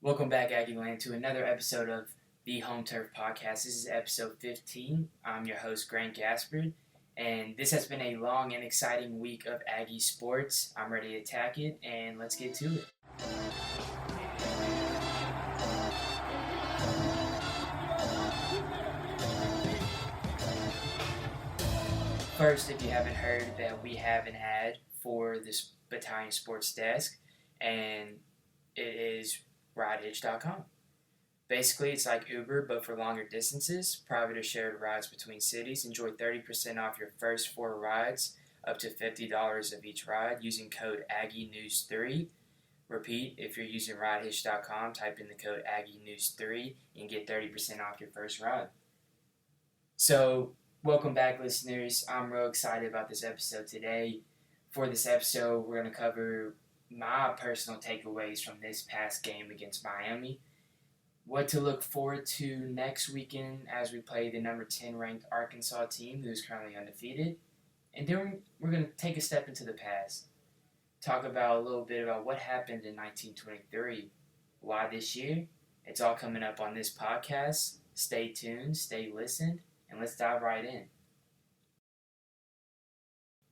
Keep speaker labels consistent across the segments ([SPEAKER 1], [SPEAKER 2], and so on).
[SPEAKER 1] Welcome back, Aggie Land, to another episode of the Home Turf Podcast. This is episode 15. I'm your host, Grant Gaspard, and this has been a long and exciting week of Aggie sports. I'm ready to attack it, and let's get to it. First, if you haven't heard, that we have an ad for this Battalion Sports Desk, and it is ridehitch.com. Basically, it's like Uber, but for longer distances. Private or shared rides between cities. Enjoy 30% off your first 4 rides, up to $50 of each ride, using code AggieNews3. Repeat, if you're using ridehitch.com, type in the code AggieNews3 and get 30% off your first ride. So, welcome back, listeners. I'm real excited about this episode today. For this episode, we're going to cover my personal takeaways from this past game against Miami, what to look forward to next weekend as we play the number 10 ranked Arkansas team who is currently undefeated, and then we're going to take a step into the past, talk about a little bit about what happened in 1923, why this year. It's all coming up on this podcast. Stay tuned, stay listened, and let's dive right in.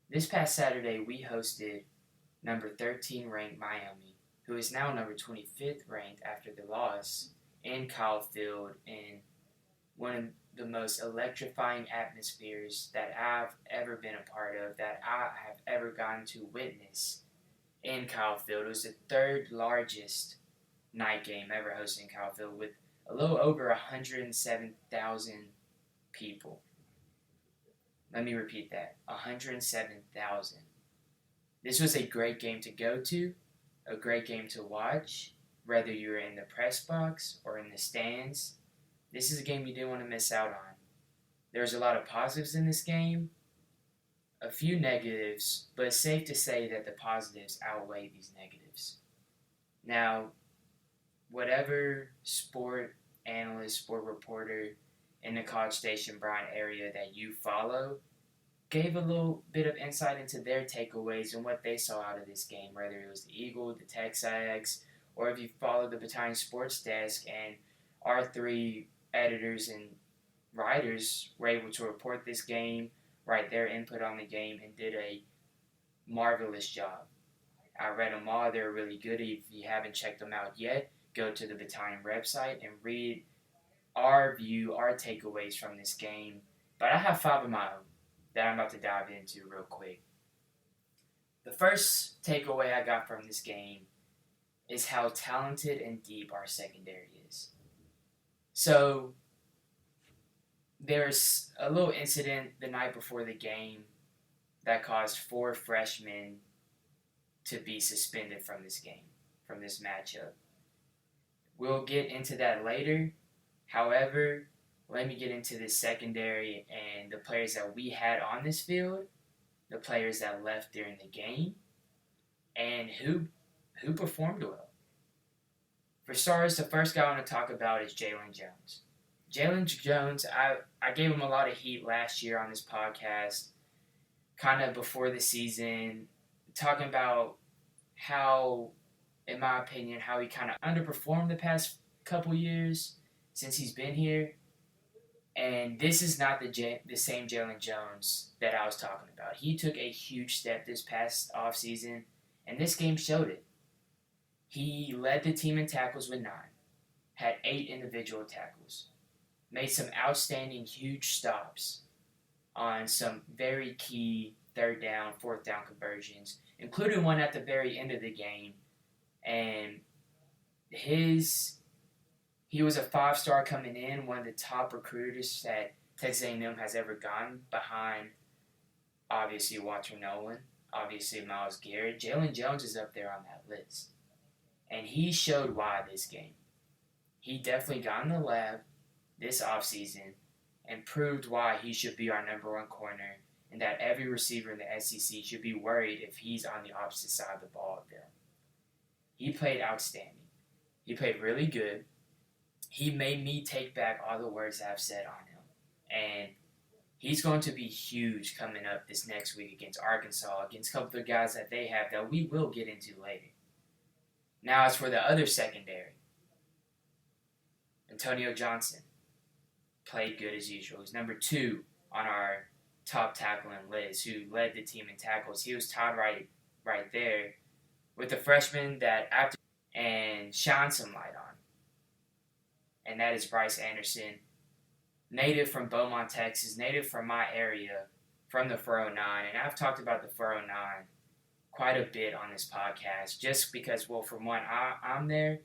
[SPEAKER 1] This past Saturday, we hosted number 13 ranked Miami, who is now number 25th ranked after the loss, in Kyle Field, in one of the most electrifying atmospheres that I've ever been a part of, that I have ever gotten to witness in Kyle Field. It was the third largest night game ever hosted in Kyle Field, with a little over 107,000 people. Let me repeat that, 107,000. This was a great game to go to, a great game to watch, whether you're in the press box or in the stands. This is a game you didn't want to miss out on. There's a lot of positives in this game, a few negatives, but it's safe to say that the positives outweigh these negatives. Now, whatever sport analyst, sport reporter in the College Station Bryant area that you follow gave a little bit of insight into their takeaways and what they saw out of this game, whether it was the Eagle, the Texags, or if you follow the Battalion Sports Desk, and our 3 editors and writers were able to report this game, write their input on the game, and did a marvelous job. I read them all. They're really good. If you haven't checked them out yet, go to the Battalion website and read our view, our takeaways from this game. But I have 5 of my own that I'm about to dive into real quick. The first takeaway I got from this game is how talented and deep our secondary is. So, there's a little incident the night before the game that caused 4 freshmen to be suspended from this game, from this matchup. We'll get into that later. However, let me get into the secondary and the players that we had on this field, the players that left during the game, and who performed well. For starters, the first guy I want to talk about is Jalen Jones. Jalen Jones, I gave him a lot of heat last year on this podcast, kind of before the season, talking about how, in my opinion, how he kind of underperformed the past couple years since he's been here. And this is not the same Jalen Jones that I was talking about. He took a huge step this past offseason, and this game showed it. He led the team in tackles with 9, had 8 individual tackles, made some outstanding huge stops on some very key 3rd down, 4th down conversions, including one at the very end of the game. And he was a 5-star coming in, one of the top recruiters that Texas A&M has ever gotten, behind, obviously, Walter Nolan, obviously Myles Garrett. Jalen Jones is up there on that list. And he showed why this game. He definitely got in the lab this offseason and proved why he should be our number 1 corner, and that every receiver in the SEC should be worried if he's on the opposite side of the ball of them. He played outstanding. He played really good. He made me take back all the words I've said on him. And he's going to be huge coming up this next week against Arkansas, against a couple of guys that they have that we will get into later. Now, as for the other secondary, Antonio Johnson played good as usual. He's number 2 on our top tackling list, who led the team in tackles. He was tied right there with the freshman that after and shine some light on. And that is Bryce Anderson, native from Beaumont, Texas, native from my area, from the 409. And I've talked about the 409 quite a bit on this podcast, just because, well, for one, I'm there,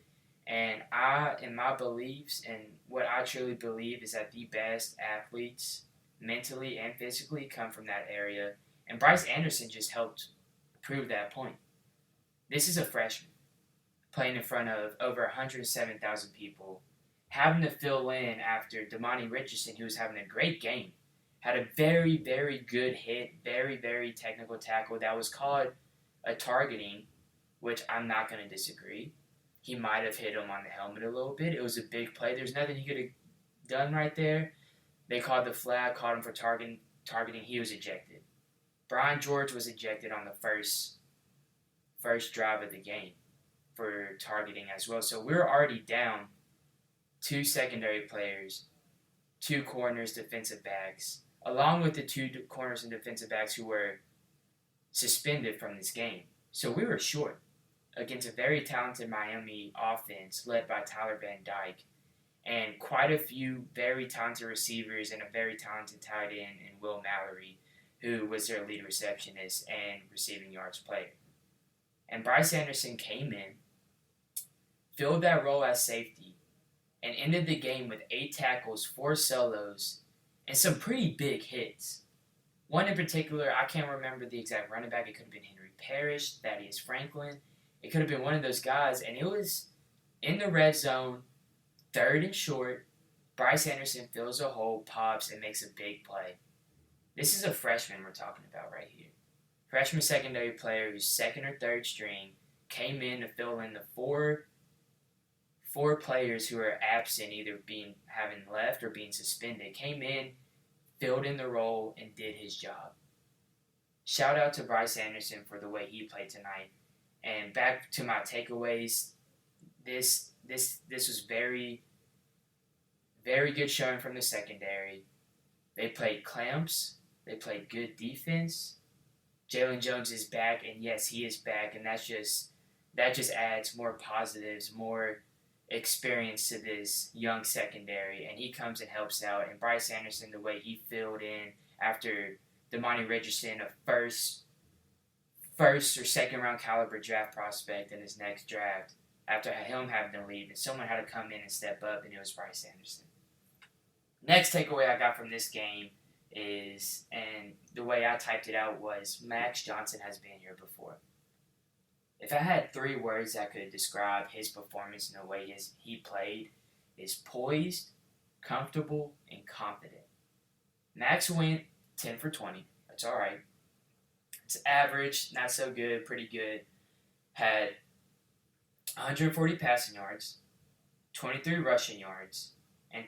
[SPEAKER 1] and in my beliefs, and what I truly believe is that the best athletes, mentally and physically, come from that area. And Bryce Anderson just helped prove that point. This is a freshman playing in front of over 107,000 people, having to fill in after Damani Richardson, who was having a great game, had a very, very good hit, very, very technical tackle that was called a targeting, which I'm not going to disagree. He might have hit him on the helmet a little bit. It was a big play. There's nothing he could have done right there. They called the flag, called him for targeting. He was ejected. Brian George was ejected on the first drive of the game for targeting as well. So we're already down 2 secondary players, 2 corners, defensive backs, along with the 2 corners and defensive backs who were suspended from this game. So we were short against a very talented Miami offense led by Tyler Van Dyke and quite a few very talented receivers and a very talented tight end in Will Mallory, who was their lead receptionist and receiving yards player. And Bryce Anderson came in, filled that role as safety, and ended the game with 8 tackles, 4 solos, and some pretty big hits. One in particular, I can't remember the exact running back. It could have been Henry Parrish, Thaddeus Franklin. It could have been one of those guys, and it was in the red zone, 3rd and short. Bryce Anderson fills a hole, pops, and makes a big play. This is a freshman we're talking about right here. Freshman secondary player who's 2nd or 3rd string, came in to fill in the four players who are absent, either having left or being suspended. Came in, filled in the role, and did his job. Shout out to Bryce Anderson for the way he played tonight. And back to my takeaways, this was very, very good showing from the secondary. They played clamps. They played good defense. Jalen Jones is back, and yes, he is back, and that just adds more positives, more experience to this young secondary, and he comes and helps out. And Bryce Anderson, the way he filled in after Damani Richardson, a first or second round caliber draft prospect in his next draft, after him having to leave, and someone had to come in and step up, and it was Bryce Anderson. Next takeaway I got from this game is, and the way I typed it out was, Max Johnson has been here before. If I had 3 words that could describe his performance and the way he played, is poised, comfortable, and confident. Max went 10 for 20. That's all right. It's average, not so good, pretty good. Had 140 passing yards, 23 rushing yards, and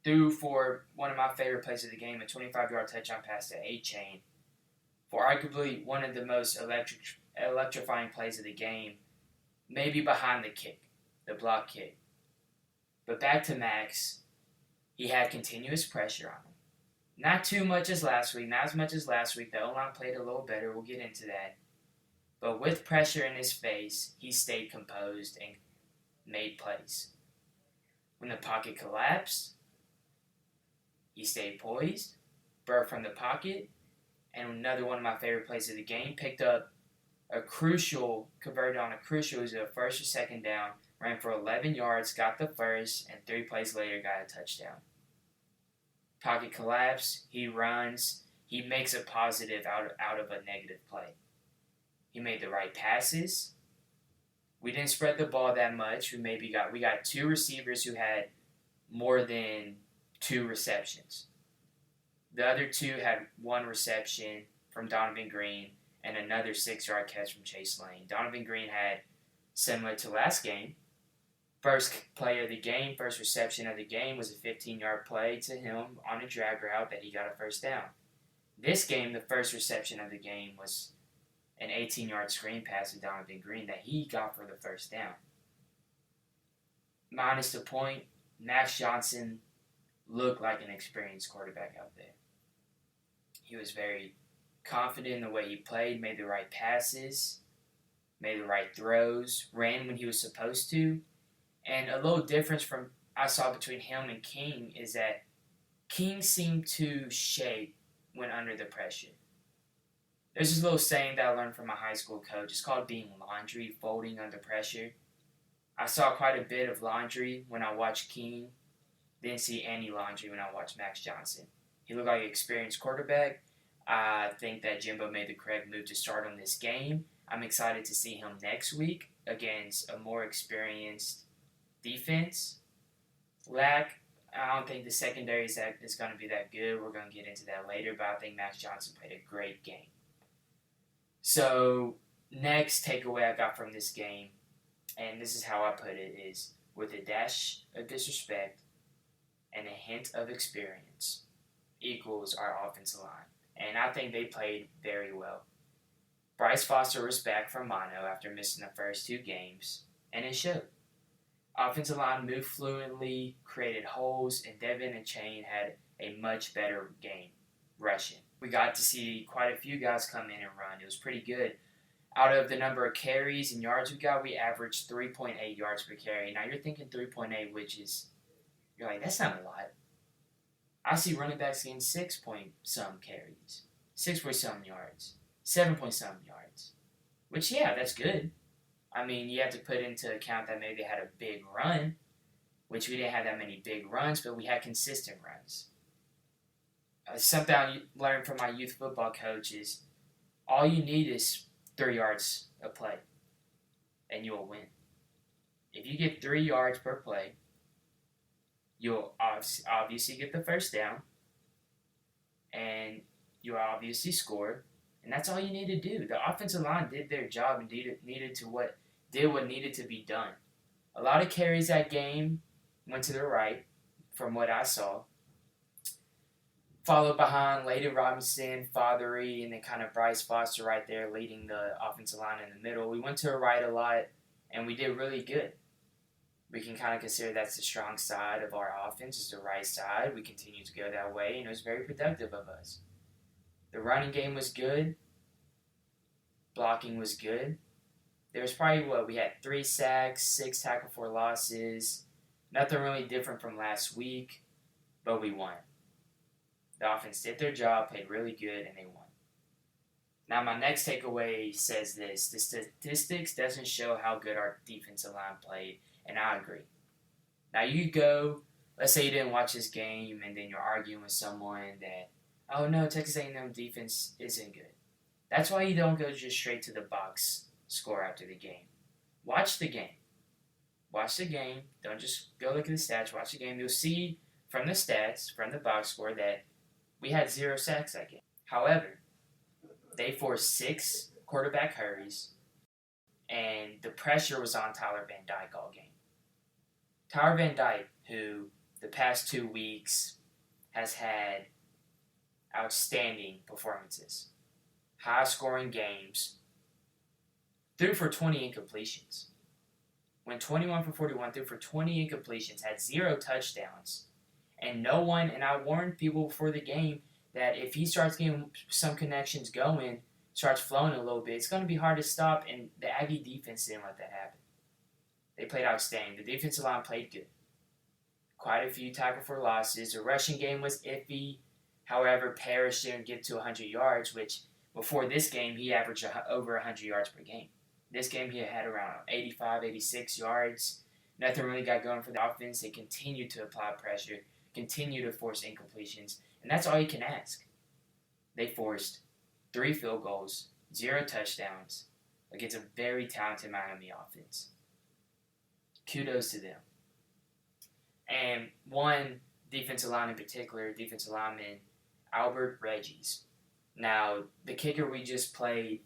[SPEAKER 1] threw for one of my favorite plays of the game, a 25-yard touchdown pass to A-Chain, for arguably one of the most electrifying plays of the game, maybe behind the kick, the block kick. But back to Max, he had continuous pressure on him. Not too much as last week, not as much as last week. The O-line played a little better, we'll get into that. But with pressure in his face, he stayed composed and made plays. When the pocket collapsed, he stayed poised, burst from the pocket, and another one of my favorite plays of the game, converted on a crucial, it was a 1st or 2nd down, ran for 11 yards, got the first, and 3 plays later got a touchdown. Pocket collapse, he runs, he makes a positive out of a negative play. He made the right passes. We didn't spread the ball that much. We got 2 receivers who had more than 2 receptions. The other 2 had 1 reception from Donovan Green and another 6-yard catch from Chase Lane. Donovan Green had, similar to last game, first play of the game, first reception of the game was a 15-yard play to him on a drag route that he got a 1st down. This game, the first reception of the game was an 18-yard screen pass to Donovan Green that he got for the 1st down. minus the point, Max Johnson looked like an experienced quarterback out there. He was very confident in the way he played, made the right passes, made the right throws, ran when he was supposed to. And a little difference from I saw between him and King is that King seemed to shake when under the pressure. There's this little saying that I learned from my high school coach. It's called being laundry, folding under pressure. I saw quite a bit of laundry when I watched King. Didn't see any laundry when I watched Max Johnson. He looked like an experienced quarterback. I think that Jimbo made the correct move to start on this game. I'm excited to see him next week against a more experienced defense. I don't think the secondary is going to be that good. We're going to get into that later, but I think Max Johnson played a great game. So, next takeaway I got from this game, and this is how I put it, is with a dash of disrespect and a hint of experience equals our offensive line. And I think they played very well. Bryce Foster was back from mono after missing the first 2 games, and it showed. Offensive line moved fluently, created holes, and Devin and Chain had a much better game rushing. We got to see quite a few guys come in and run. It was pretty good. Out of the number of carries and yards we got, we averaged 3.8 yards per carry. Now you're thinking 3.8, which is, you're like, that's not a lot. I see running backs getting 6-point-some carries, 6-point-some yards, 7-point-some yards, which, yeah, that's good. I mean, you have to put into account that maybe they had a big run, which we didn't have that many big runs, but we had consistent runs. Something I learned from my youth football coach is all you need is 3 yards a play, and you'll win. If you get 3 yards per play, you'll obviously get the first down, and you'll obviously score, and that's all you need to do. The offensive line did their job and did what needed to be done. A lot of carries that game went to the right, from what I saw. Followed behind Layden Robinson, Fothery, and then kind of Bryce Foster right there leading the offensive line in the middle. We went to the right a lot, and we did really good. We can kind of consider that's the strong side of our offense, is the right side. We continue to go that way, and it was very productive of us. The running game was good. Blocking was good. There was probably, we had 3 sacks, 6 tackle for losses. Nothing really different from last week, but we won. The offense did their job, played really good, and they won. Now, my next takeaway says this. The statistics doesn't show how good our defensive line played, and I agree. Now, you go, let's say you didn't watch this game, and then you're arguing with someone that, oh, no, Texas A&M defense isn't good. That's why you don't go just straight to the box score after the game. Watch the game. Watch the game. Don't just go look at the stats. Watch the game. You'll see from the stats, from the box score, that we had 0 sacks that game. However, they forced 6 quarterback hurries, and the pressure was on Tyler Van Dyke all game. Tyler Van Dyke, who the past 2 weeks has had outstanding performances, high-scoring games, threw for 20 incompletions. Went 21 for 41, threw for 20 incompletions, had 0 touchdowns. And no one, and I warned people before the game that if he starts getting some connections going, starts flowing a little bit, it's going to be hard to stop, and the Aggie defense didn't let that happen. They played outstanding. The defensive line played good. Quite a few tackle for losses. The rushing game was iffy. However, Parrish didn't get to 100 yards, which before this game, he averaged over 100 yards per game. This game, he had around 85, 86 yards. Nothing really got going for the offense. They continued to apply pressure, continue to force incompletions, and that's all you can ask. They forced 3 field goals, 0 touchdowns against a very talented Miami offense. Kudos to them. And one defensive line in particular, defensive lineman, Albert Regis. Now, the kicker we just played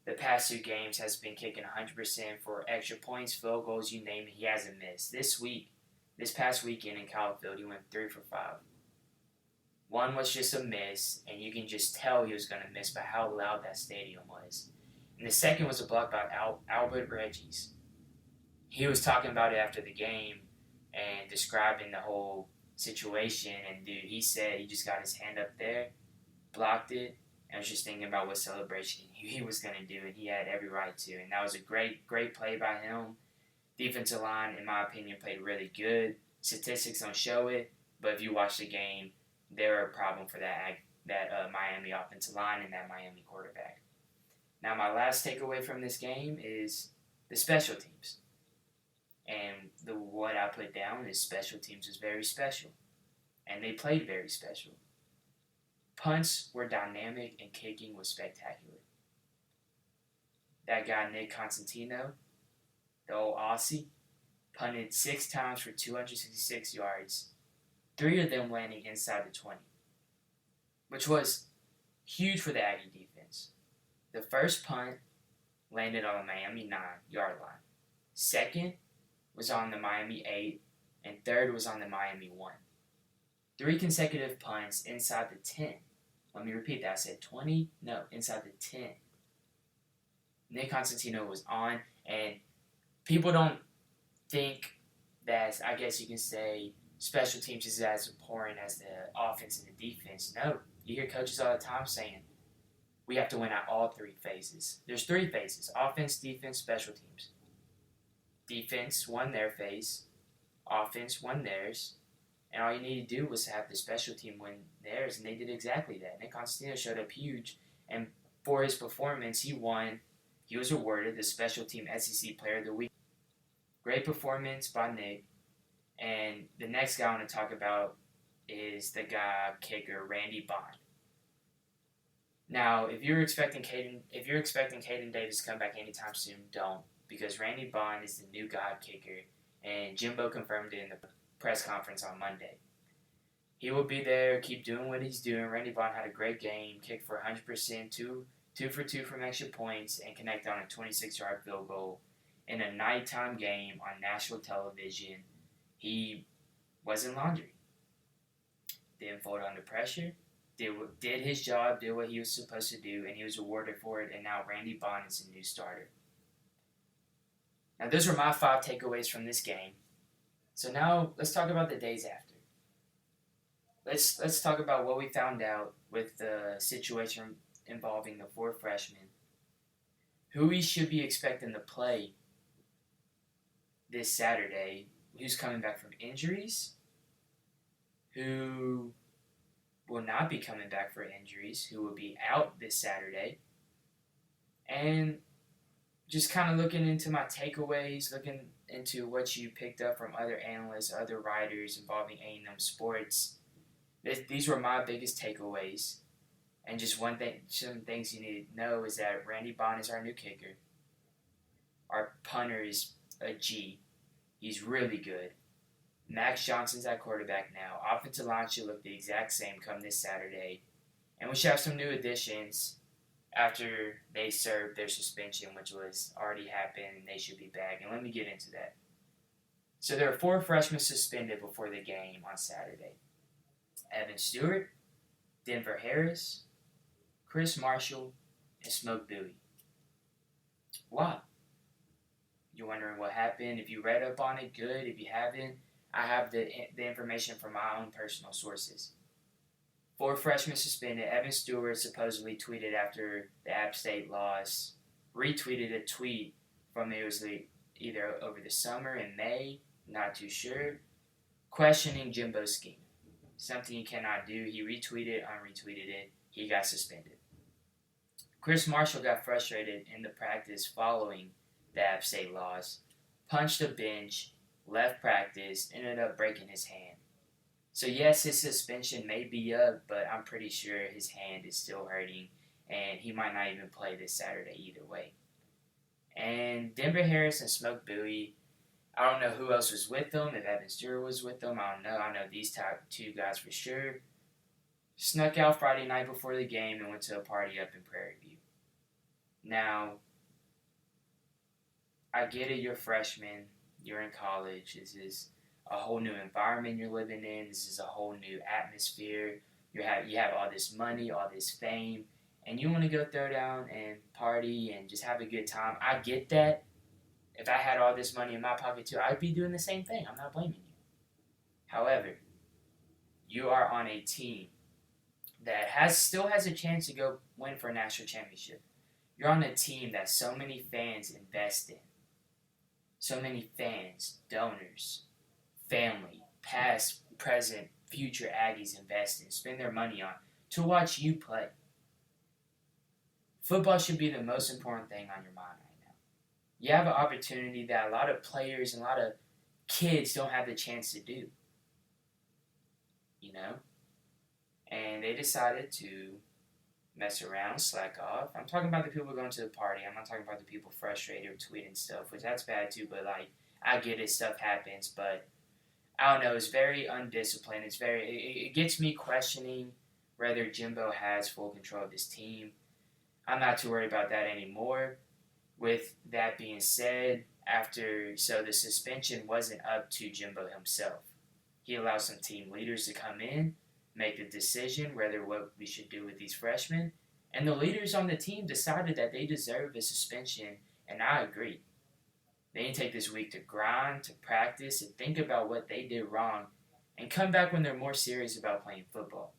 [SPEAKER 1] the past 2 games has been kicking 100% for extra points, field goals, you name it, he hasn't missed. This past weekend in Caulfield, he went 3 for 5. One was just a miss, and you can just tell he was going to miss by how loud that stadium was. And the second was a block by Albert Regis. He was talking about it after the game, and describing the whole situation. And dude, he said he just got his hand up there, blocked it, and was just thinking about what celebration he was going to do, and he had every right to. And that was a great play by him. Defensive line, in my opinion, played really good. Statistics don't show it, but if you watch the game, they're a problem for that Miami offensive line and that Miami quarterback. Now, my last takeaway from this game is the special teams. And what I put down is special teams is very special. And they played very special. Punts were dynamic and kicking was spectacular. That guy, Nick Constantino, the old Aussie, punted 6 times for 266 yards, 3 of them landing inside the 20, which was huge for the Aggie defense. The first punt landed on the Miami 9-yard line. Second was on the Miami 8, and third was on the Miami 1. 3 consecutive punts inside the 10. Let me repeat that. I said 20? No, inside the 10. Nick Constantino was on, and people don't think that, I guess you can say, special teams is as important as the offense and the defense. No, you hear coaches all the time saying, we have to win at all 3 phases. There's 3 phases: offense, defense, special teams. Defense won their phase, offense won theirs, and all you need to do was have the special team win theirs, and they did exactly that. Nick Constantino showed up huge, and for his performance, he won. He was awarded the Special Team SEC Player of the Week. Great performance by Nick, and the next guy I want to talk about is the guy kicker Randy Bond. Now, if you're expecting Caden Davis to come back anytime soon, don't, because Randy Bond is the new God kicker, and Jimbo confirmed it in the press conference on Monday. He will be there, keep doing what he's doing. Randy Bond had a great game, kicked for 100%, 2 for 2 from extra points, and connected on a 26-yard field goal in a nighttime game on national television. He was in laundry. Didn't fold under pressure. Did his job, did what he was supposed to do, and he was awarded for it, and now Randy Bond is a new starter. Now, those were my 5 takeaways from this game. So now, let's talk about the days after. Let's talk about what we found out with the situation involving the 4 freshmen, who we should be expecting to play this Saturday, who's coming back from injuries, who will not be coming back for injuries, who will be out this Saturday, and just kind of looking into my takeaways, looking into what you picked up from other analysts, other writers involving A&M sports. These were my biggest takeaways. And just some things you need to know is that Randy Bond is our new kicker. Our punter is a G. He's really good. Max Johnson's at quarterback now. Offensive line should look the exact same come this Saturday. And we should have some new additions after they served their suspension, which was already happened, and they should be back. And let me get into that. So there are 4 freshmen suspended before the game on Saturday. Evan Stewart, Denver Harris, Chris Marshall, and Smoke Bowie. Why? You're wondering what happened. If you read up on it, good. If you haven't, I have the information from my own personal sources. 4 freshmen suspended. Evan Stewart supposedly tweeted after the App State loss, retweeted a tweet from it was either over the summer in May, not too sure, questioning Jimbo's scheme. Something he cannot do. He retweeted, unretweeted it. He got suspended. Chris Marshall got frustrated in the practice following the App State loss, punched a bench, left practice, ended up breaking his hand. So yes, his suspension may be up, but I'm pretty sure his hand is still hurting, and he might not even play this Saturday either way. And Denver Harris and Smoke Bowie, I don't know who else was with them, if Evan Stewart was with them, I don't know. I know these 2 guys for sure. Snuck out Friday night before the game and went to a party up in Prairie View. Now, I get it, you're freshmen, you're in college, this is a whole new environment you're living in, this is a whole new atmosphere, you have all this money, all this fame, and you want to go throw down and party and just have a good time. I get that. If I had all this money in my pocket too, I'd be doing the same thing. I'm not blaming you. However, you are on a team that still has a chance to go win for a national championship. You're on a team that so many fans invest in. So many fans, donors, family, past, present, future Aggies invest in, spend their money on to watch you play. Football should be the most important thing on your mind right now. You have an opportunity that a lot of players and a lot of kids don't have the chance to do. And they decided to mess around, slack off. I'm talking about the people going to the party. I'm not talking about the people frustrated or tweeting stuff, which that's bad too, but I get it, stuff happens, but I don't know, it's very undisciplined. It gets me questioning whether Jimbo has full control of this team. I'm not too worried about that anymore. With that being said, the suspension wasn't up to Jimbo himself. He allowed some team leaders to come in, make the decision whether what we should do with these freshmen, and the leaders on the team decided that they deserve a suspension, and I agree. They need to take this week to grind, to practice, and think about what they did wrong, and come back when they're more serious about playing football.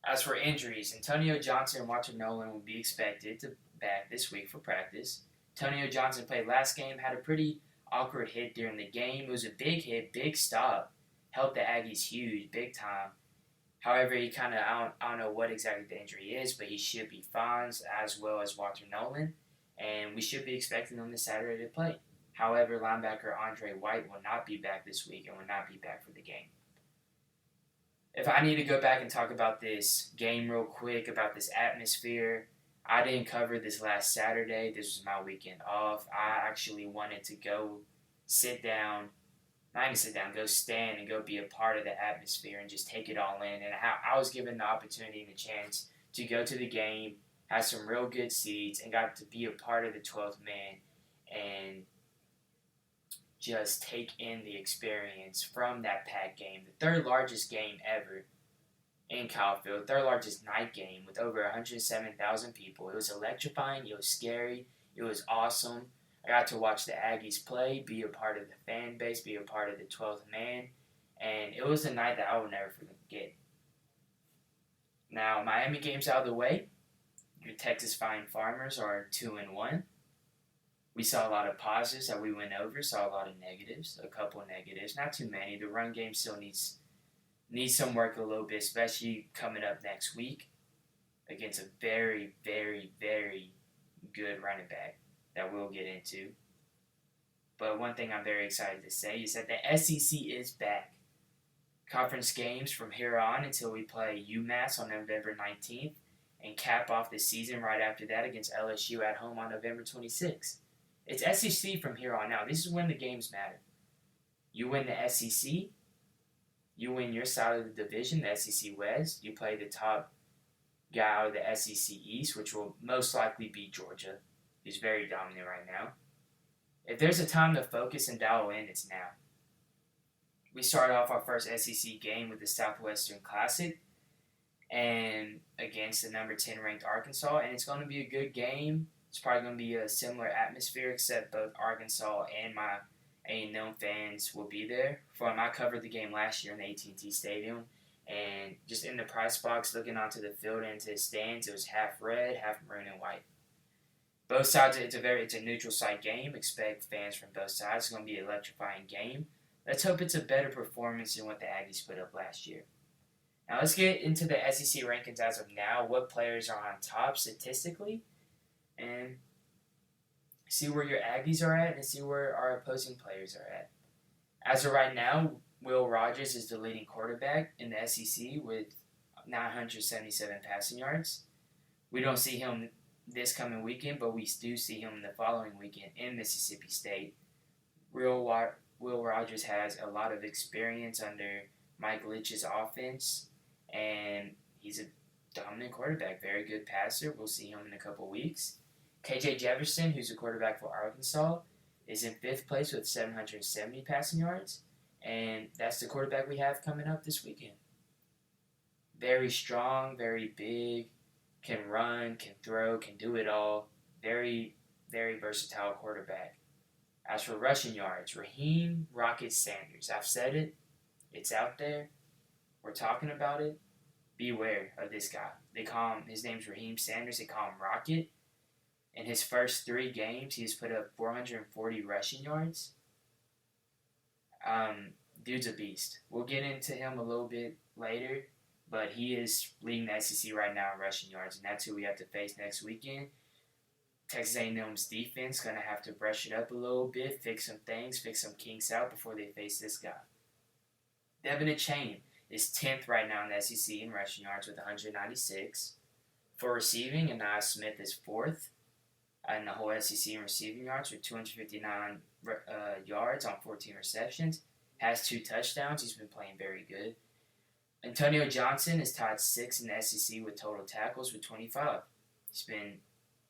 [SPEAKER 1] As for injuries, Antonio Johnson and Walter Nolan will be expected to back this week for practice. Antonio Johnson played last game, had a pretty awkward hit during the game. It was a big hit, big stop. Helped the Aggies huge, big time. However, he I don't know what exactly the injury is, but he should be fine, as well as Walter Nolan. And we should be expecting them this Saturday to play. However, linebacker Andre White will not be back this week and will not be back for the game. If I need to go back and talk about this game real quick, about this atmosphere, I didn't cover this last Saturday. This was my weekend off. I actually wanted to go go stand and go be a part of the atmosphere and just take it all in. And I was given the opportunity and the chance to go to the game, had some real good seats, and got to be a part of the 12th man and just take in the experience from that packed game. The third largest game ever in Kyle-Field, third largest night game with over 107,000 people. It was electrifying, it was scary, it was awesome. I got to watch the Aggies play, be a part of the fan base, be a part of the 12th man, and it was a night that I will never forget. Now, Miami game's out of the way. Your Texas Fine Farmers are 2-1. We saw a lot of positives that we went over, saw a lot of negatives, a couple of negatives, not too many. The run game still needs some work a little bit, especially coming up next week against a very, very, very good running back that we'll get into. But one thing I'm very excited to say is that the SEC is back. Conference games from here on until we play UMass on November 19th and cap off the season right after that against LSU at home on November 26th. It's SEC from here on out. This is when the games matter. You win the SEC, you win your side of the division, the SEC West. You play the top guy out of the SEC East, which will most likely be Georgia, who's very dominant right now. If there's a time to focus and dial in, it's now. We started off our first SEC game with the Southwestern Classic and against the number 10 ranked Arkansas, and it's going to be a good game. It's probably going to be a similar atmosphere, except both Arkansas and my A&M fans will be there. I covered the game last year in the AT&T Stadium, and just in the price box, looking onto the field and into the stands, it was half red, half maroon, and white. Both sides, it's a neutral site game. Expect fans from both sides. It's going to be an electrifying game. Let's hope it's a better performance than what the Aggies put up last year. Now let's get into the SEC rankings as of now. What players are on top statistically, and see where your Aggies are at and see where our opposing players are at. As of right now, Will Rogers is the leading quarterback in the SEC with 977 passing yards. We don't see him this coming weekend, but we do see him the following weekend in Mississippi State. Will Rogers has a lot of experience under Mike Leach's offense, and he's a dominant quarterback, very good passer. We'll see him in a couple weeks. KJ Jefferson, who's a quarterback for Arkansas, is in 5th place with 770 passing yards, and that's the quarterback we have coming up this weekend. Very strong, very big, can run, can throw, can do it all. Very, very versatile quarterback. As for rushing yards, Raheem Rocket Sanders. I've said it. It's out there. We're talking about it. Beware of this guy. They call him, his name's Raheem Sanders. They call him Rocket. In his first 3 games, he's put up 440 rushing yards. Dude's a beast. We'll get into him a little bit later, but he is leading the SEC right now in rushing yards, and that's who we have to face next weekend. Texas A&M's defense going to have to brush it up a little bit, fix some things, fix some kinks out before they face this guy. Devin Achane is 10th right now in the SEC in rushing yards with 196. For receiving, Anaya Smith is 4th in the whole SEC in receiving yards with 259 yards on 14 receptions. Has 2 touchdowns. He's been playing very good. Antonio Johnson is tied 6th in the SEC with total tackles with 25. He's been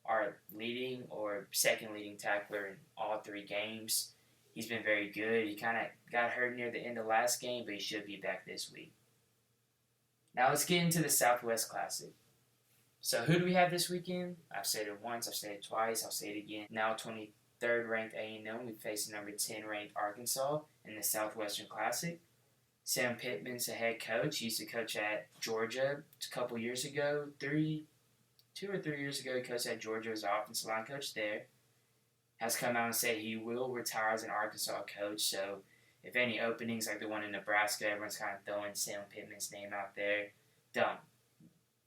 [SPEAKER 1] our leading or second leading tackler in all 3 games. He's been very good. He kind of got hurt near the end of last game, but he should be back this week. Now let's get into the Southwest Classic. So who do we have this weekend? I've said it once, I've said it twice, I'll say it again. Now 23rd ranked A&M, we face number 10 ranked Arkansas in the Southwestern Classic. Sam Pittman's the head coach. He used to coach at Georgia a couple years ago. 2 or 3 years ago, he coached at Georgia as the offensive line coach there. Has come out and said he will retire as an Arkansas coach. So if any openings like the one in Nebraska, everyone's kind of throwing Sam Pittman's name out there. Dumb.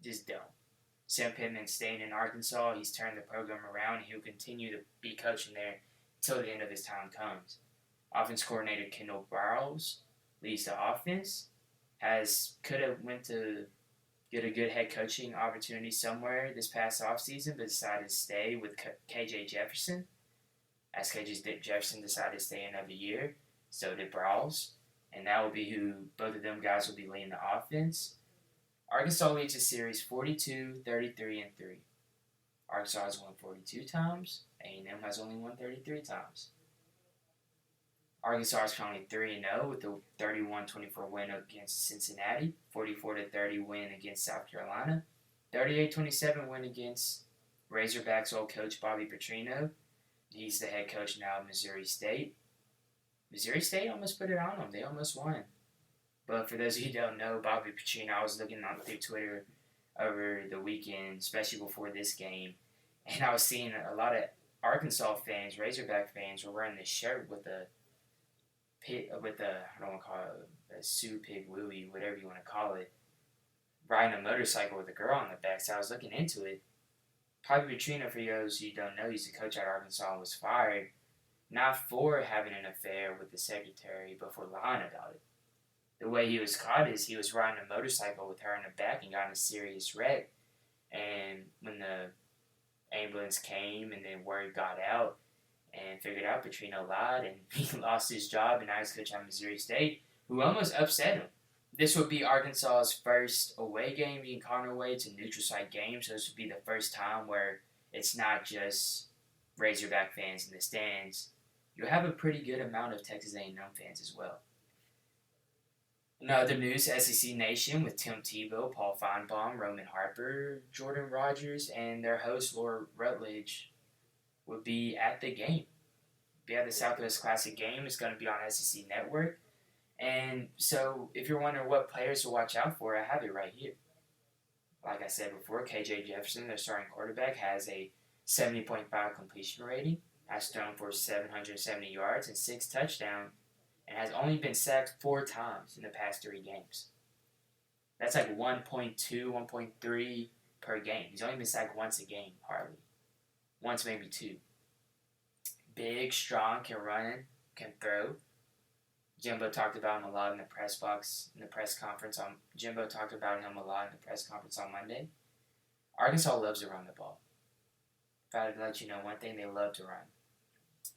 [SPEAKER 1] Just dumb. Sam Pittman's staying in Arkansas. He's turned the program around. He'll continue to be coaching there until the end of his time comes. Offense coordinator Kendall Barrows leads the offense. Could have went to get a good head coaching opportunity somewhere this past offseason, but decided to stay with KJ Jefferson. As KJ Jefferson decided to stay another year, so did Barrows. And that will be who both of them guys will be leading the offense. Arkansas leads the series 42, 33, and 3. Arkansas has won 42 times. A&M has only won 33 times. Arkansas is currently 3-0 with a 31-24 win against Cincinnati, 44-30 win against South Carolina, 38-27 win against Razorbacks old coach Bobby Petrino. He's the head coach now of Missouri State. Missouri State almost put it on them. They almost won. But for those of you who don't know, Bobby Petrino, I was looking on through Twitter over the weekend, especially before this game, and I was seeing a lot of Arkansas fans, Razorback fans, were wearing this shirt with a I don't want to call it a Sioux Pig Louie, whatever you want to call it, riding a motorcycle with a girl on the back. So I was looking into it. Bobby Petrino, for those who don't know, he's the coach at Arkansas and was fired, not for having an affair with the secretary, but for lying about it. The way he was caught is he was riding a motorcycle with her in the back and got in a serious wreck. And when the ambulance came and then word got out and figured out Petrino lied and he lost his job, and now he's coach at Missouri State, who almost upset him. This would be Arkansas's first away game being called away. It's a neutral site game, so this would be the first time where it's not just Razorback fans in the stands. You'll have a pretty good amount of Texas A&M fans as well. In other news, SEC Nation with Tim Tebow, Paul Feinbaum, Roman Harper, Jordan Rogers, and their host, Laura Rutledge, will be at the game. Be at the Southwest Classic game. It's going to be on SEC Network. And so if you're wondering what players to watch out for, I have it right here. Like I said before, KJ Jefferson, their starting quarterback, has a 70.5 completion rating, has thrown for 770 yards and 6 touchdowns, and has only been sacked 4 times in the past 3 games. That's like 1.2, 1.3 per game. He's only been sacked once a game, hardly. Once, maybe 2. Big, strong, can run, can throw. Jimbo talked about him a lot in the press box, in the press conference. Jimbo talked about him a lot in the press conference on Monday. Arkansas loves to run the ball. If I had to let you know one thing, they love to run.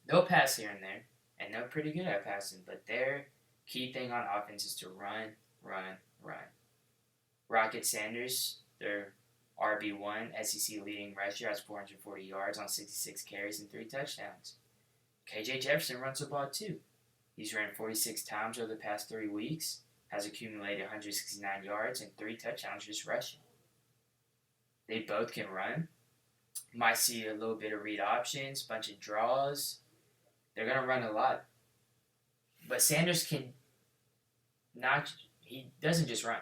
[SPEAKER 1] They'll pass here and there, and they're pretty good at passing, but their key thing on offense is to run, run, run. Rocket Sanders, their RB1, SEC leading rusher, has 440 yards on 66 carries and 3 touchdowns. KJ Jefferson runs the ball too. He's ran 46 times over the past 3 weeks, has accumulated 169 yards and 3 touchdowns just rushing. They both can run. Might see a little bit of read options, bunch of draws. They're going to run a lot. But Sanders can he doesn't just run.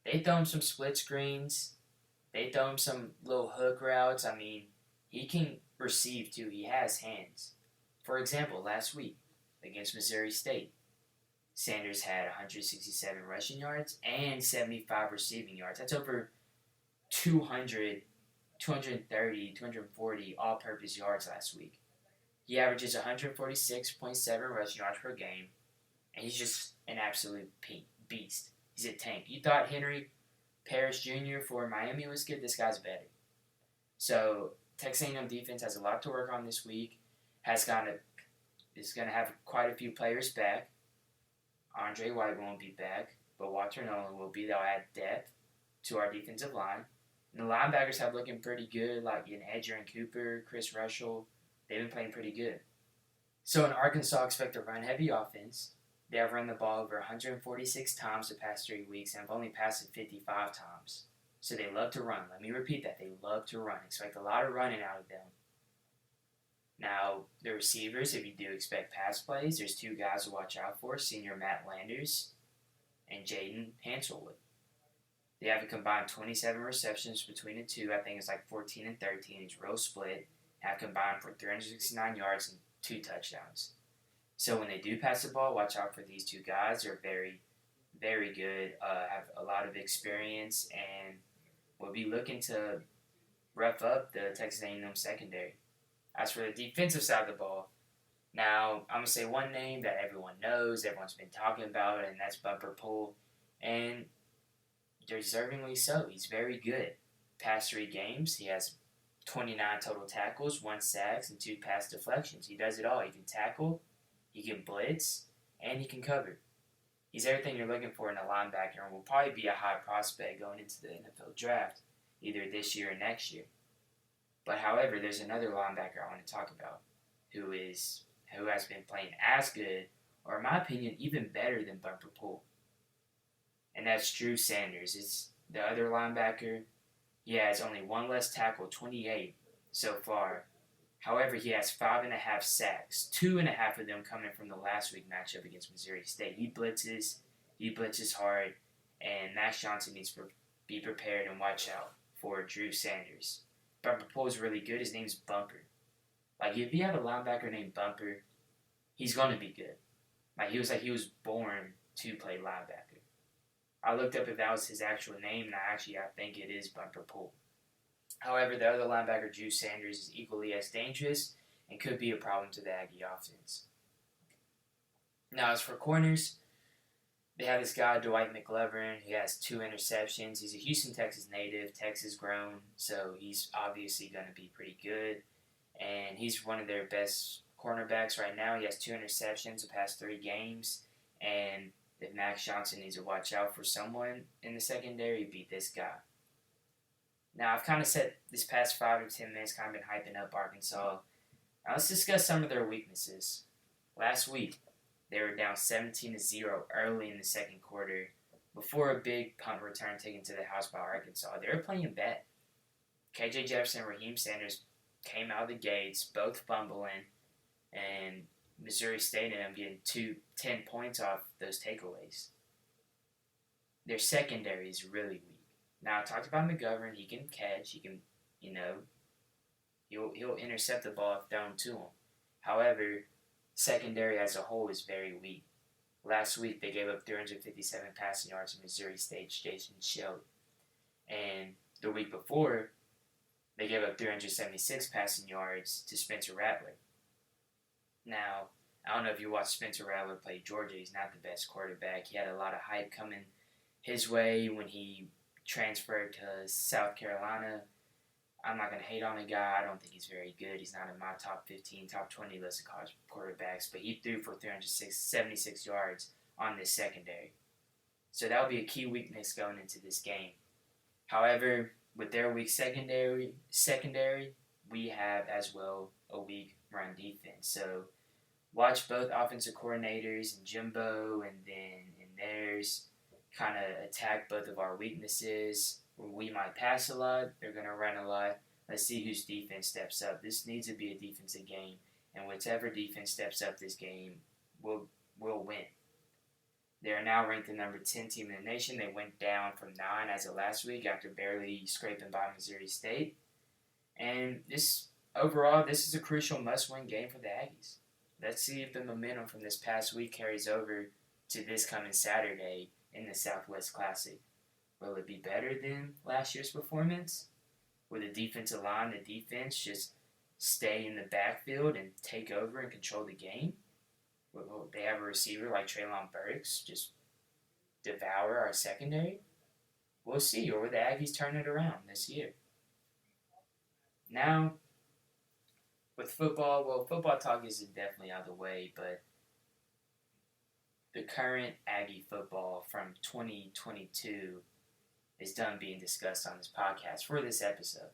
[SPEAKER 1] They throw him some split screens. They throw him some little hook routes. I mean, he can receive too. He has hands. For example, last week against Missouri State, Sanders had 167 rushing yards and 75 receiving yards. That's over 200, 230, 240 all-purpose yards last week. He averages 146.7 rushing yards per game, and he's just an absolute beast. He's a tank. You thought Henry Parrish Jr. for Miami was good. This guy's better. So Texas A&M defense has a lot to work on this week. Is going to have quite a few players back. Andre White won't be back, but Walter Nolan will be. They'll add depth to our defensive line. And the linebackers have looking pretty good, like in Edger and Cooper, Chris Russell. They've been playing pretty good. So in Arkansas, expect a run-heavy offense. They have run the ball over 146 times the past 3 weeks and have only passed it 55 times. So they love to run. Let me repeat that. They love to run. Expect a lot of running out of them. Now, the receivers, if you do expect pass plays, there's two guys to watch out for, senior Matt Landers and Jaden Hanselwood. They have a combined 27 receptions between the two. I think it's like 14 and 13. It's real split. Have combined for 369 yards and 2 touchdowns. So when they do pass the ball, watch out for these two guys. They're very, very good, have a lot of experience, and will be looking to rough up the Texas A&M secondary. As for the defensive side of the ball, now I'm going to say one name that everyone knows, everyone's been talking about, and that's Bumper Pool. And deservingly so. He's very good. Past 3 games, he has 29 total tackles, 1 sacks, and 2 pass deflections. He does it all. He can tackle, he can blitz, and he can cover. He's everything you're looking for in a linebacker and will probably be a high prospect going into the NFL draft, either this year or next year. But however, there's another linebacker I want to talk about who has been playing as good, or in my opinion, even better than Bumper Pool. And that's Drew Sanders. It's the other linebacker. He has only 1 less tackle, 28 so far. However, he has 5.5 sacks, 2.5 of them coming from the last week matchup against Missouri State. He blitzes hard, and Max Johnson needs to be prepared and watch out for Drew Sanders. Bumper Pool is really good. His name's Bumper. Like, if you have a linebacker named Bumper, he's going to be good. He was born to play linebacker. I looked up if that was his actual name, and I think it is Bumper Pool. However, the other linebacker, Drew Sanders, is equally as dangerous and could be a problem to the Aggie offense. Now, as for corners, they have this guy, Dwight McLevern. He has 2 interceptions. He's a Houston, Texas native, Texas grown, so he's obviously going to be pretty good. And he's one of their best cornerbacks right now. He has 2 interceptions the past 3 games. And if Max Johnson needs to watch out for someone in the secondary, beat this guy. Now, I've kind of said this past 5 or 10 minutes kind of been hyping up Arkansas. Now, let's discuss some of their weaknesses. Last week, they were down 17-0 early in the second quarter before a big punt return taken to the house by Arkansas. They were playing bad. KJ Jefferson and Raheem Sanders came out of the gates, both fumbling, and Missouri State ended up getting 10 points off those takeaways. Their secondary is really weak. Now, I talked about McGovern. He can catch. He can, he'll intercept the ball if thrown to him. However, secondary as a whole is very weak. Last week, they gave up 357 passing yards to Missouri State's Jason Shelley. And the week before, they gave up 376 passing yards to Spencer Rattler. Now, I don't know if you watched Spencer Rattler play Georgia. He's not the best quarterback. He had a lot of hype coming his way when he transferred to South Carolina. I'm not going to hate on the guy. I don't think he's very good. He's not in my top 15, top 20 list of college quarterbacks, but he threw for 376 yards on this secondary. So that would be a key weakness going into this game. However, with their weak secondary, we have as well a weak run defense. So watch both offensive coordinators and Jimbo and then in theirs kind of attack both of our weaknesses. We might pass a lot. They're going to run a lot. Let's see whose defense steps up. This needs to be a defensive game, and whichever defense steps up this game will win. Their now ranked the number 10 team in the nation. They went down from 9 as of last week after barely scraping by Missouri State. And overall, this is a crucial must-win game for the Aggies. Let's see if the momentum from this past week carries over to this coming Saturday in the Southwest Classic. Will it be better than last year's performance? Will the defensive line, the defense, just stay in the backfield and take over and control the game? Will they have a receiver like Treylon Burks just devour our secondary? We'll see. Or will the Aggies turn it around this year? Now, with football, well, football talk is definitely out of the way, but the current Aggie football from 2022 is done being discussed on this podcast for this episode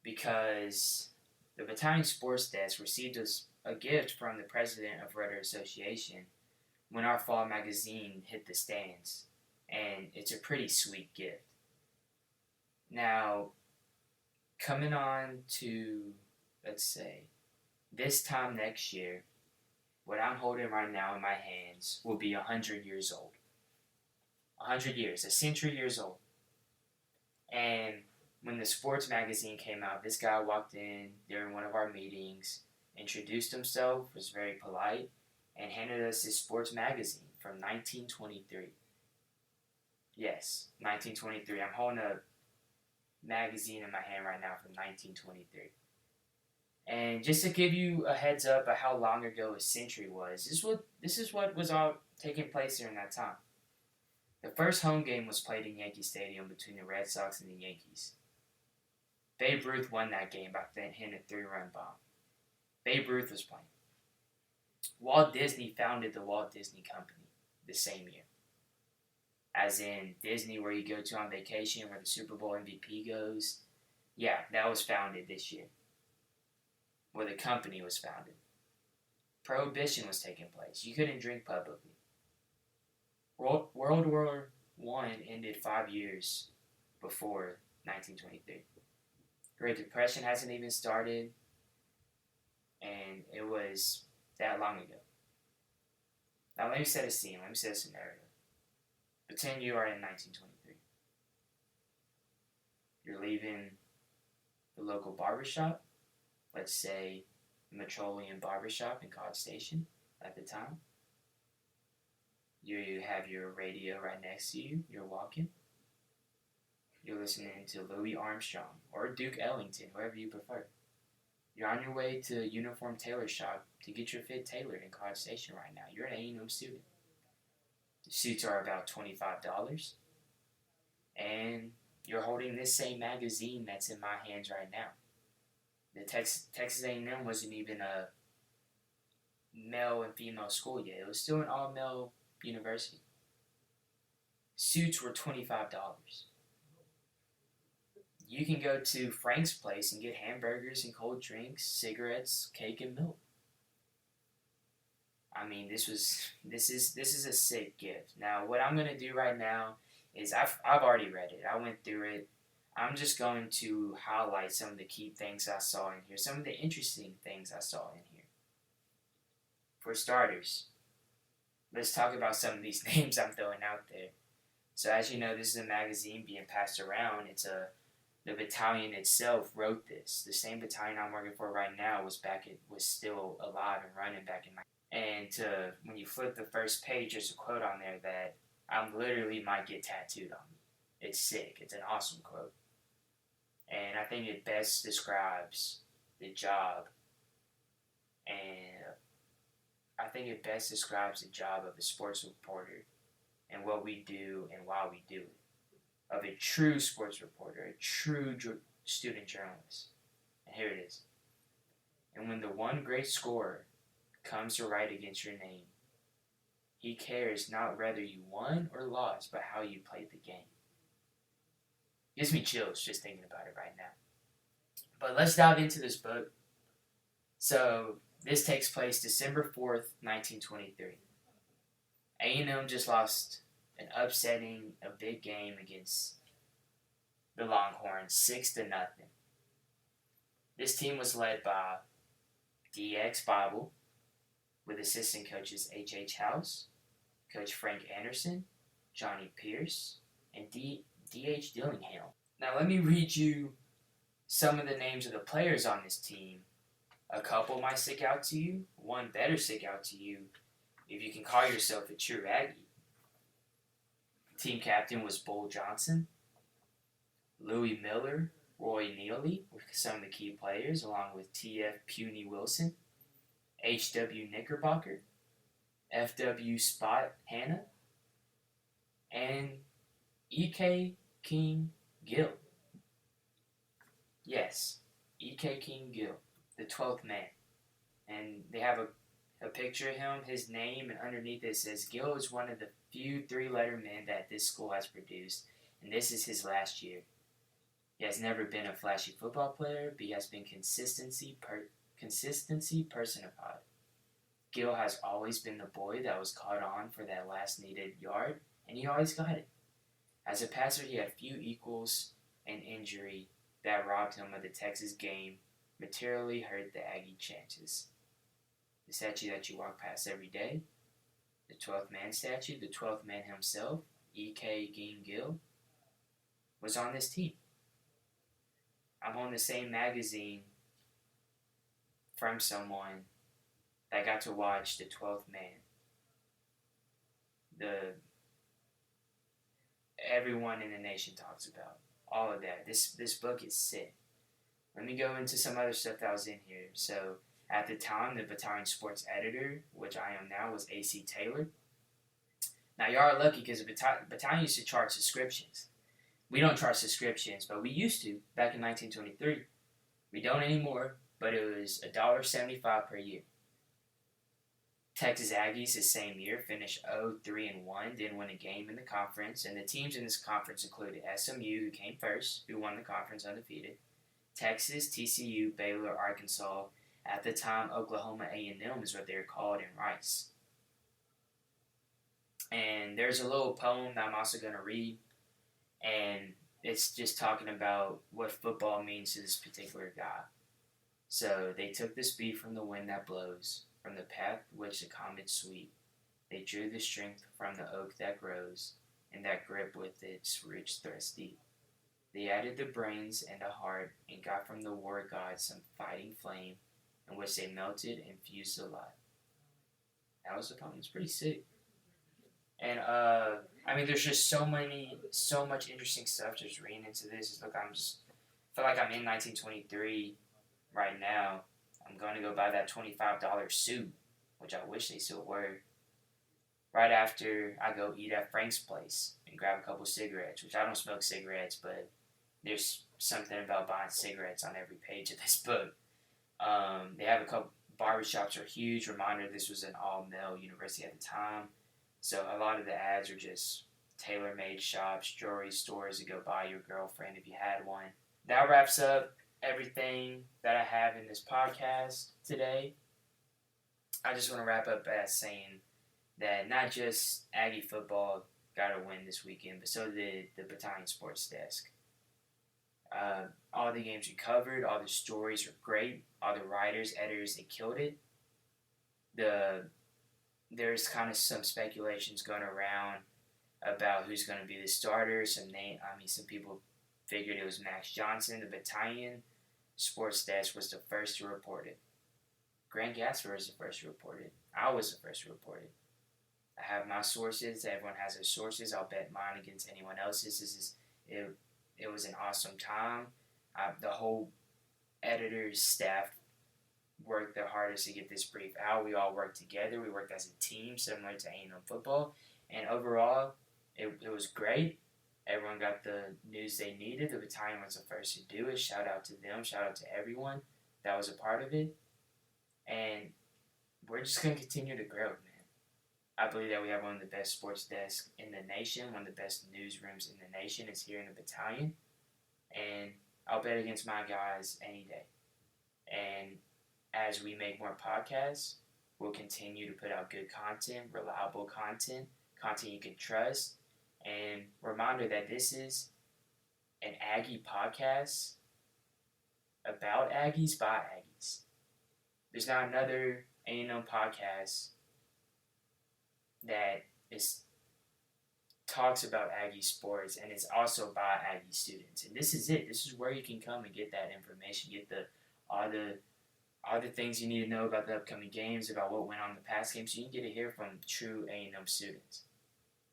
[SPEAKER 1] because the Battalion Sports Desk received a gift from the president of Rudder Association when our fall magazine hit the stands, and it's a pretty sweet gift. Now, coming on to, let's say, this time next year, what I'm holding right now in my hands will be 100 years old. 100 years, a century years old. And when the sports magazine came out, this guy walked in during one of our meetings, introduced himself, was very polite, and handed us his sports magazine from 1923. Yes, 1923. I'm holding a magazine in my hand right now from 1923. And just to give you a heads up of how long ago a century was, this is what was all taking place during that time. The first home game was played in Yankee Stadium between the Red Sox and the Yankees. Babe Ruth won that game by hitting a 3-run bomb. Babe Ruth was playing. Walt Disney founded the Walt Disney Company the same year. As in Disney, where you go to on vacation, where the Super Bowl MVP goes. Yeah, that was founded this year. Where the company was founded. Prohibition was taking place. You couldn't drink publicly. World War I ended 5 years before 1923. Great Depression hasn't even started, and it was that long ago. Now let me set a scene. Let me set a scenario. Pretend you are in 1923. You're leaving the local barbershop, let's say Metropolitan Barbershop in College Station at the time. You have your radio right next to you. You're walking. You're listening to Louis Armstrong or Duke Ellington, whoever you prefer. You're on your way to a uniform tailor shop to get your fit tailored in College Station right now. You're an A&M student. The suits are about $25. And you're holding this same magazine that's in my hands right now. The Texas A&M wasn't even a male and female school yet. It was still an all-male university. Suits were $25. You can go to Frank's place and get hamburgers and cold drinks, cigarettes, cake, and milk. I mean, this is a sick gift. Now, what I'm gonna do right now is I've already read it. I went through it. I'm just going to highlight some of the key things I saw in here, some of the interesting things I saw in here. For starters, let's talk about some of these names I'm throwing out there. So as you know, this is a magazine being passed around. The battalion itself wrote this. The same battalion I'm working for right now was still alive and running back in my. And when you flip the first page, there's a quote on there that I literally might get tattooed on me. It's sick. It's an awesome quote. And I think it best describes the job. And I think it best describes the job of a sports reporter and what we do and why we do it. Of a true sports reporter, a true student journalist. And here it is. And when the one great scorer comes to write against your name, he cares not whether you won or lost, but how you played the game. Gives me chills just thinking about it right now. But let's dive into this book. So this takes place December 4th, 1923. A&M just lost a big game against the Longhorns, 6-0. This team was led by DX Bible with assistant coaches H.H. House, Coach Frank Anderson, Johnny Pierce, and D.H. Dillingham. Now let me read you some of the names of the players on this team. A couple might stick out to you. One better stick out to you if you can call yourself a true Aggie. Team captain was Bull Johnson. Louis Miller, Roy Neely were some of the key players, along with T.F. Puny Wilson, H.W. Knickerbocker, F.W. Spot Hanna, and E.K. King Gill. Yes, E.K. King Gill, the 12th man. And they have a picture of him, his name, and underneath it says, Gill is one of the few three-letter men that this school has produced, and this is his last year. He has never been a flashy football player, but he has been consistency personified. Gill has always been the boy that was caught on for that last needed yard, and he always got it. As a passer, he had few equals, and injury that robbed him of the Texas game materially hurt the Aggie chances. The statue that you walk past every day, the 12th man statue, the 12th man himself, E.K. King Gill, was on this team. I'm on the same magazine from someone that got to watch the 12th man. Everyone in the nation talks about all of that. This book is sick. Let me go into some other stuff that was in here. So at the time, the Battalion sports editor, which I am now, was A.C. Taylor. Now y'all are lucky because the Battalion used to charge subscriptions. We don't charge subscriptions, but we used to back in 1923. We don't anymore, but it was $1.75 per year. Texas Aggies the same year finished 0-3-1, didn't win a game in the conference, and the teams in this conference included SMU, who came first, who won the conference undefeated, Texas, TCU, Baylor, Arkansas. At the time, Oklahoma A&M is what they were called, and Rice. And there's a little poem that I'm also going to read, and it's just talking about what football means to this particular guy. So they took the speed from the wind that blows, from the path which the comets sweep. They drew the strength from the oak that grows, and that grip with its rich threads deep. They added the brains and the heart, and got from the war god some fighting flame, in which they melted and fused the light. That was the poem. It's pretty sick. And there's just so much interesting stuff just reading into this. Look, I feel like I'm in 1923 right now. I'm going to go buy that $25 suit, which I wish they still were. Right after I go eat at Frank's place and grab a couple cigarettes, which I don't smoke cigarettes, but there's something about buying cigarettes on every page of this book. They have a couple, barbershops are huge. Reminder, this was an all-male university at the time. So a lot of the ads are just tailor-made shops, jewelry stores to go buy your girlfriend if you had one. That wraps up everything that I have in this podcast today. I just want to wrap up by saying that not just Aggie football got a win this weekend, but so did the Battalion Sports Desk. All the games we covered, all the stories were great. All the writers, editors, they killed it. There's kind of some speculations going around about who's going to be the starter. Some people figured it was Max Johnson. The Battalion Sports Desk was the first to report it. Grant Gaspard was the first to report it. I was the first to report it. I have my sources. Everyone has their sources. I'll bet mine against anyone else's. It was an awesome time. The whole editor's staff worked their hardest to get this brief out. We all worked together. We worked as a team, similar to A&M football. And overall, it was great. Everyone got the news they needed. The Battalion was the first to do it. Shout out to them. Shout out to everyone that was a part of it. And we're just going to continue to grow, man. I believe that we have one of the best sports desks in the nation. One of the best newsrooms in the nation is here in the Battalion. And I'll bet against my guys any day. And as we make more podcasts, we'll continue to put out good content, reliable content you can trust. And reminder that this is an Aggie podcast about Aggies by Aggies. There's not another A&M podcast that talks about Aggie sports, and it's also by Aggie students. And this is it. This is where you can come and get that information, get all the things you need to know about the upcoming games, about what went on in the past games. So you can get to hear from true A&M students.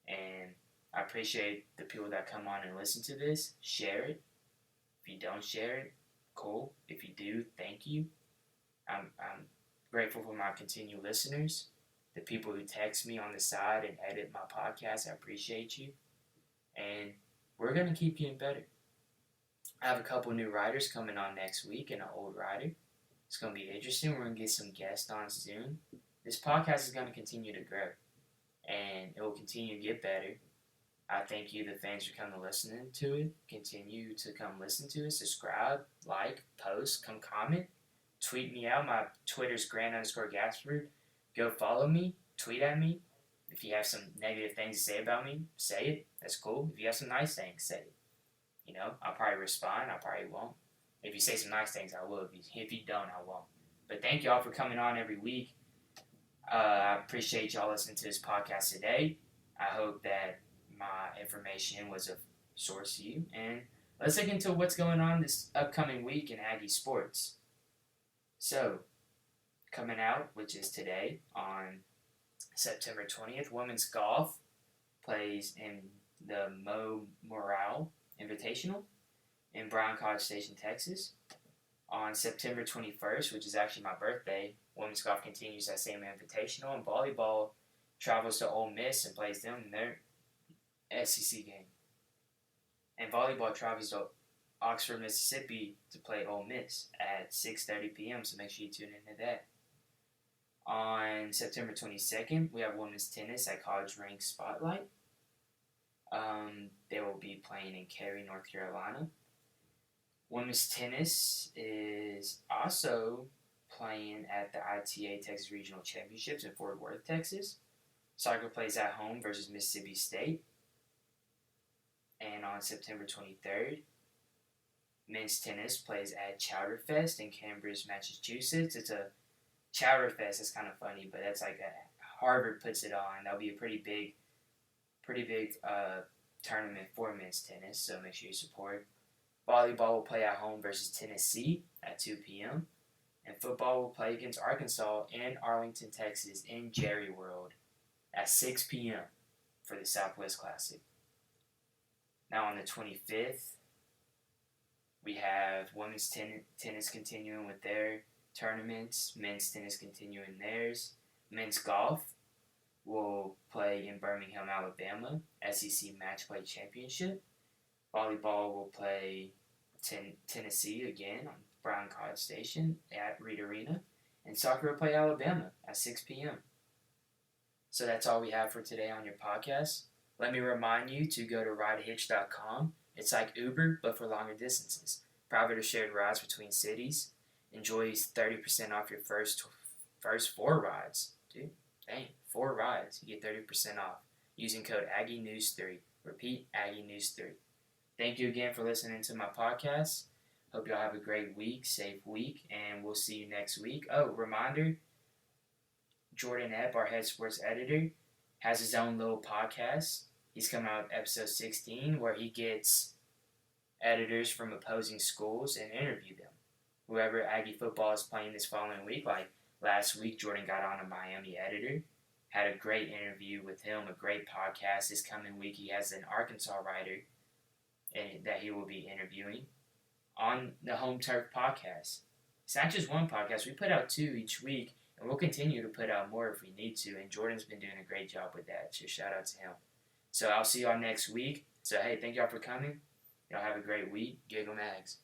[SPEAKER 1] And I appreciate the people that come on and listen to this. Share it. If you don't share it, cool. If you do, thank you. I'm grateful for my continued listeners, the people who text me on the side and edit my podcast. I appreciate you. And we're going to keep getting better. I have a couple new writers coming on next week and an old writer. It's going to be interesting. We're going to get some guests on soon. This podcast is going to continue to grow, and it will continue to get better. I thank you, the fans, for coming listening to it. Continue to come listen to it. Subscribe, like, post, come comment. Tweet me out. My Twitter's Grant_Gaspard. Go follow me. Tweet at me. If you have some negative things to say about me, say it. That's cool. If you have some nice things, say it. I'll probably respond. I probably won't. If you say some nice things, I will. If you don't, I won't. But thank y'all for coming on every week. I appreciate y'all listening to this podcast today. I hope that my information was of source to you. And let's look into what's going on this upcoming week in Aggie sports. So, coming out, which is today, on September 20th, women's golf plays in the Mo Morale Invitational in Bryan College Station, Texas. On September 21st, which is actually my birthday, women's golf continues that same invitational, and volleyball travels to Ole Miss and plays them in their SEC game. And volleyball travels to Oxford, Mississippi to play Ole Miss at 6:30 p.m., so make sure you tune into that. On September 22nd, we have women's tennis at College Rank Spotlight. They will be playing in Cary, North Carolina. Women's tennis is also playing at the ITA Texas Regional Championships in Fort Worth, Texas. Soccer plays at home versus Mississippi State. And on September 23rd, men's tennis plays at Chowderfest in Cambridge, Massachusetts. It's a Chowderfest. It's kind of funny, but that's like Harvard puts it on. That'll be a pretty big tournament for men's tennis, so make sure you support. Volleyball will play at home versus Tennessee at 2 p.m. And football will play against Arkansas in Arlington, Texas in Jerry World at 6 p.m. for the Southwest Classic. Now on the 25th, we have women's tennis continuing with their tournaments, men's tennis continuing theirs. Men's golf will play in Birmingham, Alabama, SEC Match Play Championship. Volleyball will play Tennessee again on Bryan College Station at Reed Arena. And soccer will play Alabama at 6 p.m. So that's all we have for today on your podcast. Let me remind you to go to ridehitch.com. It's like Uber, but for longer distances. Private or shared rides between cities. Enjoy 30% off your first 4 rides. Dude, dang, 4 rides. You get 30% off using code AggieNews3. Repeat, AggieNews3. Thank you again for listening to my podcast. Hope y'all have a great week, safe week, and we'll see you next week. Oh, reminder, Jordan Epp, our head sports editor, has his own little podcast. He's coming out with episode 16 where he gets editors from opposing schools and interview them. Whoever Aggie football is playing this following week, like last week, Jordan got on a Miami editor, had a great interview with him, a great podcast. This coming week, he has an Arkansas writer that he will be interviewing on the Home Turf podcast. It's not just one podcast. We put out 2 each week, and we'll continue to put out more if we need to, and Jordan's been doing a great job with that, so shout out to him. So I'll see y'all next week. So, hey, thank y'all for coming. Y'all have a great week. Giggle Mags.